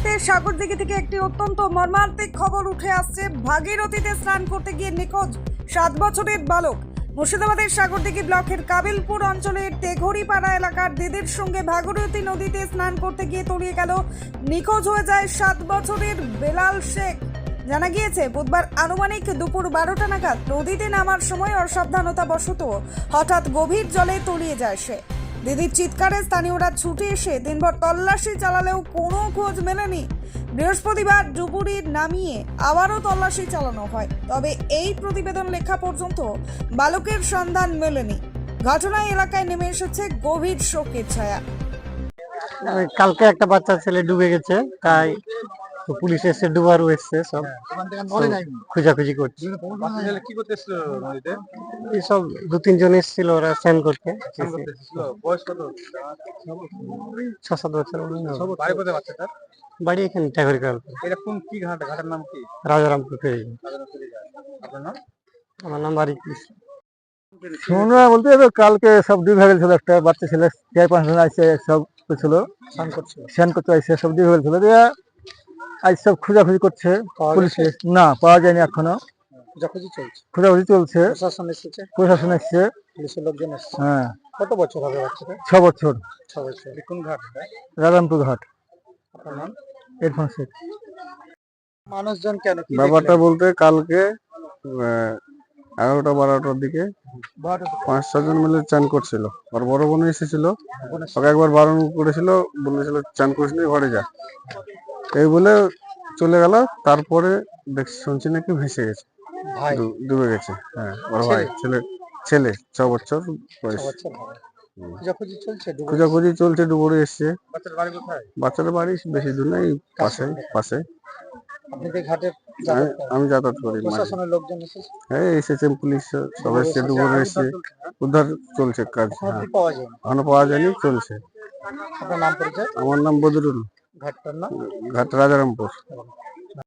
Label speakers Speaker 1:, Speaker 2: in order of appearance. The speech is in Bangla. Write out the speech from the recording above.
Speaker 1: মুহূর্তে সাগরদিঘি থেকে একটি অত্যন্ত মর্মান্তিক খবর উঠে আসছে। ভাগীরথীতে স্নান করতে গিয়ে নিখোঁজ 7 বছরের বালক। মুর্শিদাবাদের সাগরদিঘি ব্লকের কাবিলপুর অঞ্চলের তেঘড়িপাড়া এলাকার দিদির সঙ্গে ভাগীরথী নদীতে স্নান করতে গিয়ে তলিয়ে গেল। নিখোঁজ হয়ে যায় 7 বছরের বেলাল শেখ। জানা গিয়েছে বুধবার আনুমানিক দুপুর 12টা নাগাদ নদীতে নামার সময় অসাবধানতাবশত হঠাৎ গভীর জলে তলিয়ে যায় সে। দিদির চিৎকারে স্থানীয়রা ছুটে এসে দিনভর তল্লাশি চালালেও কোনো খোঁজ মেলেনি। বৃহস্পতিবার ডুবুরি নামিয়ে আবারও তল্লাশি চালানো হয়, তবে এই প্রতিবেদন লেখা পর্যন্ত বালকের সন্ধান মেলেনি। ঘটনায় এলাকায় নেমে এসেছে গভীর শোকের ছায়া।
Speaker 2: কালকে একটা বাচ্চা ছেলে ডুবে গেছে, তাই পুলিশ এসে ডুবারও এসছে, সব খোঁজাখুঁজি করছে। এইসব 2-3 জন এসেছিল, ওরা স্নান করতে। 6-7 বছর বাড়ি এখানে ঠাকুরগাঁও। রাজারামপুর ফেরি। আমার নাম বাড়ি
Speaker 3: শোনা বলতে কালকে সব ডুবে গেছিল, একটা বাচ্চা ছেলে 4-5 জন আসছে, সব ছিল স্নান করতে আসছে, সব ডুবে গেছিল। আজ সব খোঁজাখুঁজি করছে পুলিশ, না পাওয়া যায়নি এখনো, খোঁজাখুঁজি চলছে। প্রশাসন এসছে, হ্যাঁ।
Speaker 2: কত বছর হবে বাচ্চাটা?
Speaker 3: 6 বছর।
Speaker 2: কোন ঘাট?
Speaker 3: রাজারামপুর ঘাট। ইরফান শেখ।
Speaker 2: মানুষজন কেন
Speaker 3: ব্যাপারটা বলতে কালকে 11টা-12টার দিকে 5-6 জন মিলে চান করছিল, আর বড় বোন এসেছিল, ওকে একবার বারণ করেছিল, বলেছিল চান করিস নি, ঘরে যা, এই বলে চলে গেল। তারপরে শুনছি নাকি ভেসে গেছে, ডুবে গেছে। হ্যাঁ, ওর ভাই ছেলে 6 বছর বয়স। খোঁজাখুঁজি চলছে, ডুবুরে এসছে। বাচ্চার বাড়ি বেশি দূর নেই, পাশে। আমি যাতায়াত করি। হ্যাঁ, এসেছে পুলিশ, সব এসছে, ডুবুরে এসছে, উদ্ধার চলছে কাজ। এখনো পাওয়া যায়নি, চলছে।
Speaker 2: আপনার নাম পরিচয়?
Speaker 3: আমার নাম বদরুল, ঘাট রাজারামপুর।